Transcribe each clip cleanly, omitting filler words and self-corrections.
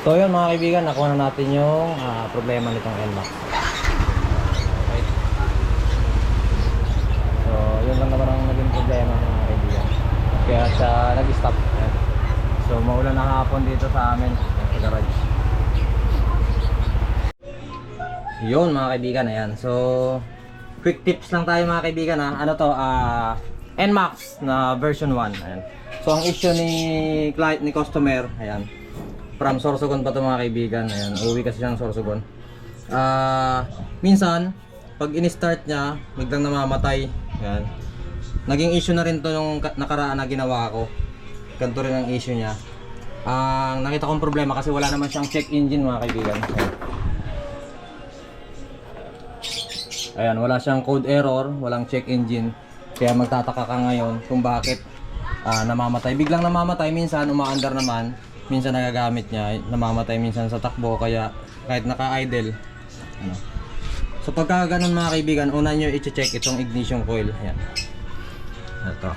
So yun mga kaibigan, nakuha na natin yung problema nitong NMAX. Okay. So yun lang naman ang naging problema mga kaibigan. Kaya siya nag-stop. Ayan. So maulan na hapon dito sa amin sa garage. Yun mga kaibigan, ayan. So quick tips lang tayo mga kaibigan ha. Ano to, NMAX na version 1. Ayan. So ang issue ni client, ni customer, ayan, from Sorsogon pa to mga kaibigan. Ayan, uwi kasi siya ng Sorsogon. Minsan pag in-start niya biglang namamatay. Ayan. Naging issue na rin to yung nakaraan na ginawa ko. Ganito rin ang issue niya. Ang nakita kong problema kasi wala naman siyang check engine mga kaibigan. Ayan, wala siyang code error, walang check engine. Kaya magtataka ka ngayon kung bakit namamatay. Biglang namamatay, minsan umaandar naman, minsan nagagamit niya, namamatay minsan sa takbo, kaya kahit naka-idle. Ano. So pagka ganun mga kaibigan, una nyo i-check itong ignition coil. Ayan. Ito.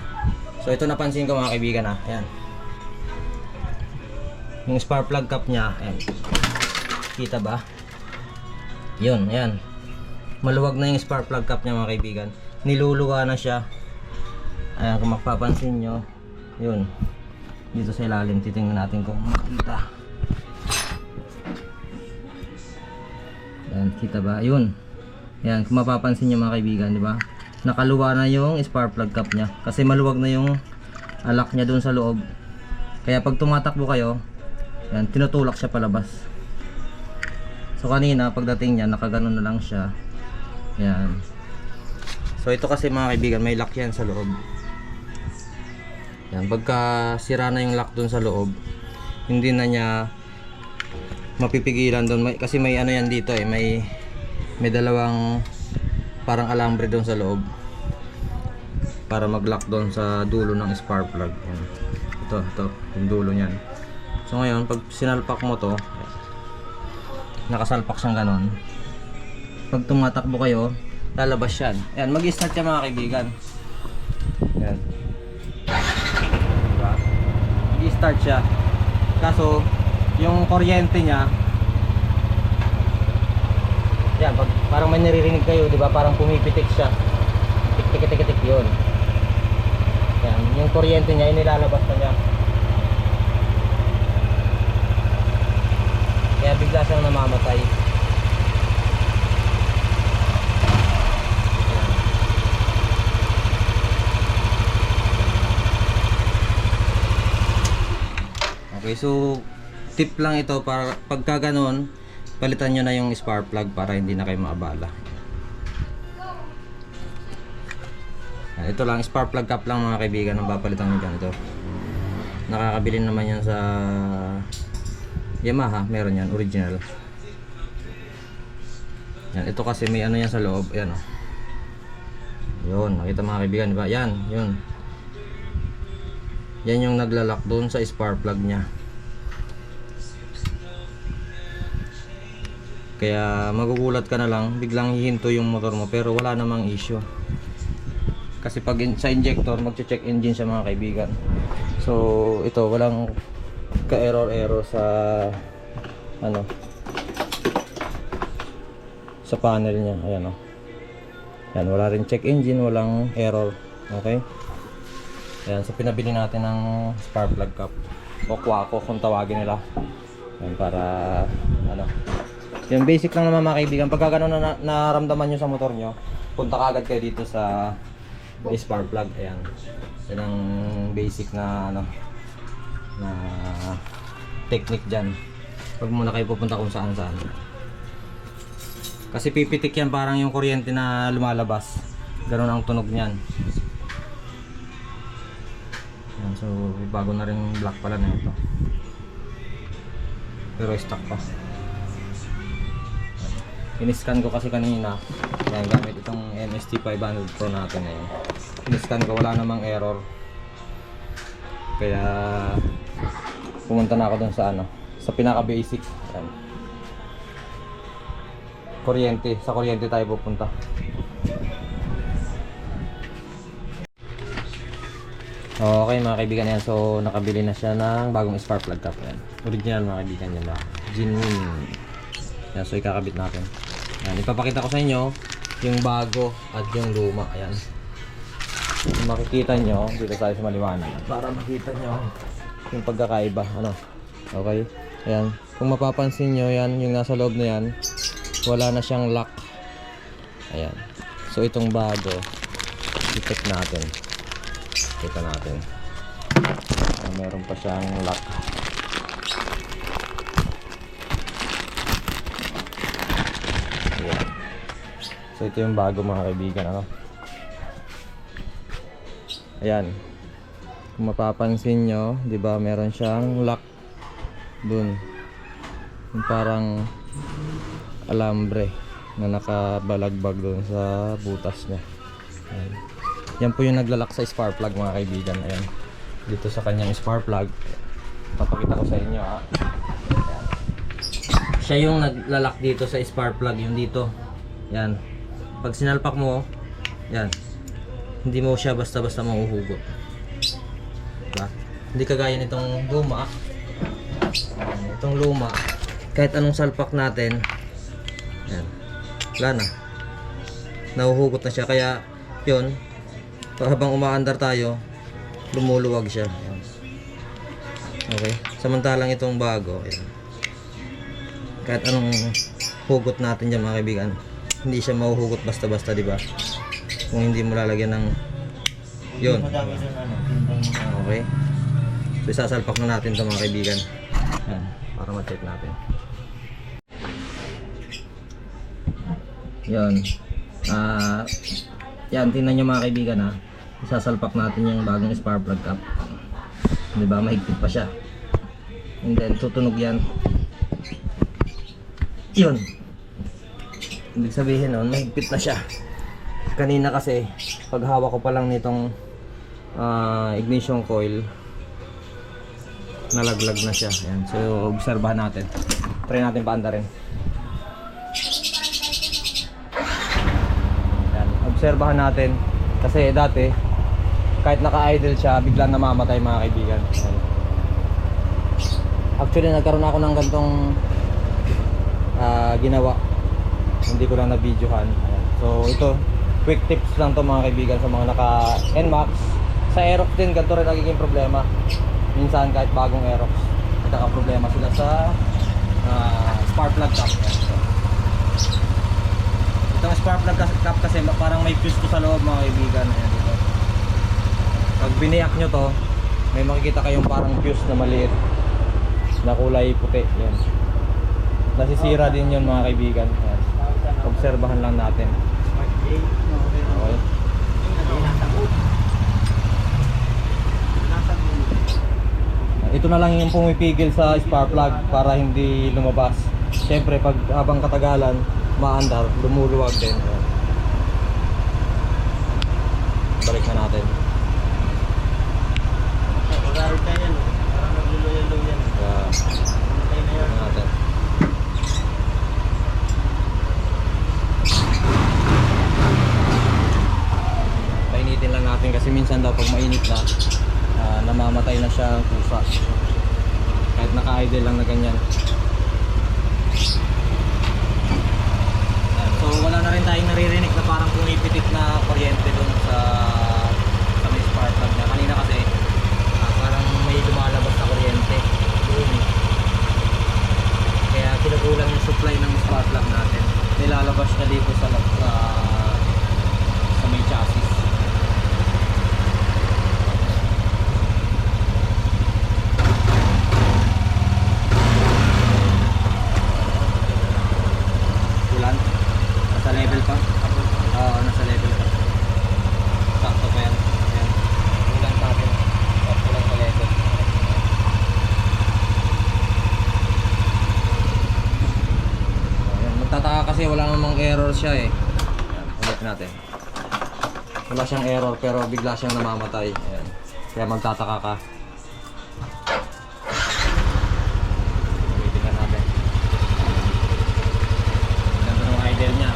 So ito napansin ko mga kaibigan ha. Ayan. Yung spark plug cap niya, ayan. Kita ba? Yun, ayan. Maluwag na yung spark plug cap niya mga kaibigan. Niluluwa na siya. Ayan, kung mapapansin nyo, yun, dito sa ilalim, titingnan natin kung makita. Ayan, kita ba? Yun. Ayan, kung mapapansin nyo mga kaibigan, di ba? Nakaluwa na yung spark plug cap niya kasi maluwag na yung alak niya dun sa loob. Kaya pag tumatakbo kayo, ayan, tinutulak siya palabas. So kanina pagdating niya, nakaganon na lang siya. Ayan. So ito kasi mga kaibigan, may lock yan sa loob. Yan, pagka sira na yung lock dun sa loob, hindi na niya mapipigilan dun. Kasi may ano yan dito eh, may dalawang parang alambre dun sa loob para mag-lock dun sa dulo ng spark plug. Yan. Ito, yung dulo niyan. So ngayon, pag sinalpak mo to, nakasalpak siyang ganon. Pag tumatakbo kayo, lalabas yan. Ayan, mag-start siya mga kaibigan. Ayan. Diba? Mag-start siya. Kaso, yung kuryente niya, yan, pag, parang may naririnig kayo, diba? Parang pumipitik siya. Tik-tik-tik-tik yun. Yan, yung kuryente niya, inilalabas na niya. Kaya bigla siyang namamatay. Okay, so tip lang ito para pagka ganon, palitan nyo na yung spark plug para hindi na kayo maabala. Ito lang, spark plug cap lang mga kaibigan ang papalitan nyo dyan. Ito, nakakabili naman yan sa Yamaha, meron yan, original. Yan, ito kasi may ano yan sa loob, yan o. Yun, nakita mga kaibigan, diba? Yan, yun. Yan yung naglalak doon sa spark plug nya. Kaya magugulat ka na lang, biglang hihinto yung motor mo pero wala namang issue. Kasi pag sa injector, magche-check engine siya mga kaibigan. So ito, walang ka-error sa ano, sa panel niya. Ayan o. Yan, wala rin check engine, walang error. Okay? Ayan, so pinabili natin ng spark plug cap o Quaco kung tawagin nila. Ayan, para ano, yung basic lang naman mga kaibigan. Pagka gano'n na naramdaman nyo sa motor nyo, punta ka agad kayo dito sa spark plug. Ayan, yan ang basic na ano, na technique dyan. Huwag muna kayo pupunta kung saan saan, kasi pipitik yan, parang yung kuryente na lumalabas. Gano'n ang tunog nyan. So bago na rin black pala na ito, pero stock pa. In-scan ko kasi kanina, yan, gamit itong MST500 Pro natin ngayon. In-scan ko, wala namang error. Kaya pumunta na ako dun sa ano, sa pinaka basic. Yan. Kuryente, sa kuryente tayo pupunta. Okay mga kaibigan yan. So nakabili na siya ng bagong spark plug cap. Yan. Original mga kaibigan yan. Genuine. Yan, so ikakabit natin. Yan, ipapakita ko sa inyo yung bago at yung luma. Ayan. Kung makikita nyo, dito tayo sa maliwanag para makita nyo yung pagkakaiba. Ano? Okay? Ayan. Kung mapapansin nyo yan, yung nasa loob na yan, wala na siyang lock. Ayan. So itong bago, i-check natin. Kita natin. Meron pa siyang lock. Ayan. So ito yung bago mga kaibigan. Ano? Ayan. Kung mapapansin nyo, di ba meron siyang lock dun. Yung parang alambre na nakabalagbag dun sa butas niya. Ayan. Yan po yung naglalak sa spark plug mga kaibigan. Ayan. Dito sa kanyang spark plug. Papakita ko sa inyo ha. Ayan. Siya yung naglalak dito sa spark plug. Yung dito. Yan. Pag sinalpak mo, yan. Hindi mo siya basta-basta mahuhugot. Diba? Hindi kagaya nitong luma. Itong luma, kahit anong salpak natin, yan, wala na. Nahuhugot na siya. Kaya, yun, habang umaandar tayo, lumuluwag siya. Yan. Okay? Samantalang itong bago, yan. Kahit anong hugot natin dyan mga kaibigan, hindi siya mahuhugot basta-basta, diba? Kung hindi mo lalagyan ng yun. Okay. So isasalpak na natin ito mga kaibigan. Yan, para ma-check natin. Yan. Yan, tingnan nyo mga kaibigan ha. Isasalpak natin yung bagong spark plug cap. Diba, mahigpit pa siya. And then tutunog yan. Yun. Ibig sabihin nun, mahigpit na siya. Kanina kasi, pag hawak ko pa lang nitong ignition coil, nalaglag na siya. Ayan. So, obserbahan natin. Try natin paandarin. Ayan. Obserbahan natin. Kasi dati, kahit naka-idle siya, biglang namamatay mga kaibigan. Ayan. Actually, nagkaroon ako ng gantong ginawa. Hindi ko lang na-videohan. Ayan. So, ito, quick tips lang to mga kaibigan sa mga naka NMAX. Sa Aerox din ganito rin nagiging problema. Minsan kahit bagong Aerox, nagkaka-problema sila sa spark plug cap. Itong spark plug cap kasi parang may fuse to sa loob mga kaibigan. Ayan, dito. Pag biniyak nyo to, may makikita kayong parang fuse na maliit na kulay puti. Yan. Nasisira din yun mga kaibigan. Ayan. Obserbahan lang natin. Okay. Ito na lang yung pumipigil sa spark plug para hindi lumabas. Siyempre pag habang katagalan maandar, lumuluwag din. Balik na natin. Natin. Painitin lang natin kasi minsan daw pag mainit na namamatay na siya ang pusa kahit naka-idle lang na ganyan. So wala na rin tayong naririnig na parang pumipitik na kuryente dun sa may spark plug niya. Kanina kasi parang may lumalabas na kuryente dun. Kaya kinukulang yung supply ng spark plug natin. Nilalabas na dito sa may chassis. Nasa level pa? Oo, nasa level pa. Sakto pa yan. Ayan. Ulan natin. Sakto lang sa level. Ayan. Magtataka kasi wala namang error siya eh. Ayan. Ulit natin. Wala siyang error pero bigla siyang namamatay. Ayan. Kaya magtataka ka. Ulitin natin. Ganda ng idle niya.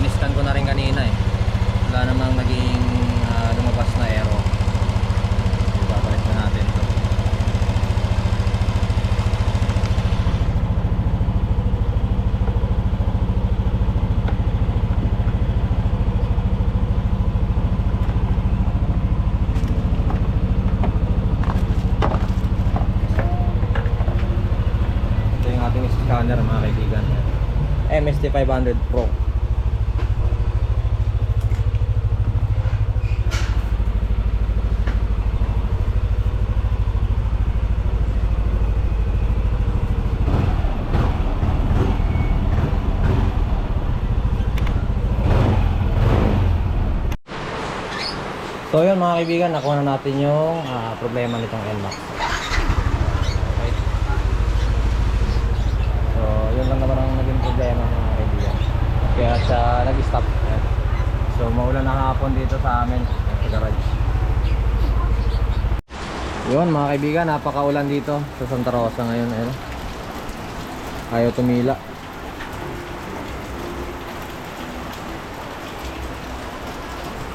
Inistan ko na rin kanina eh. Wala namang naging scanner mga kaibigan. MST500 Pro. So yun mga kaibigan, nakuha na natin yung problema nitong NMAX. Okay. So yun lang naman ang naging problema mga kaibigan. Kaya siya nag-stop. So maulan na hapon dito sa amin sa garage. Yun mga kaibigan, napakaulan dito sa Santa Rosa ngayon. Ayun. Ayaw tumila.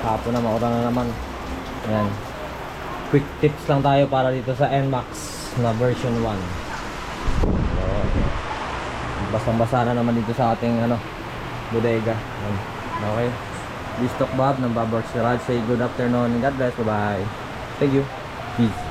Hapon na, maulan na naman. Ayan. Quick tips lang tayo para dito sa NMAX na version 1. So, basang-basa na naman dito sa ating bodega. Ayan. Okay. This talk Bob ng Bob Works Garage. Say good afternoon and God bless. Bye bye. Thank you. Peace.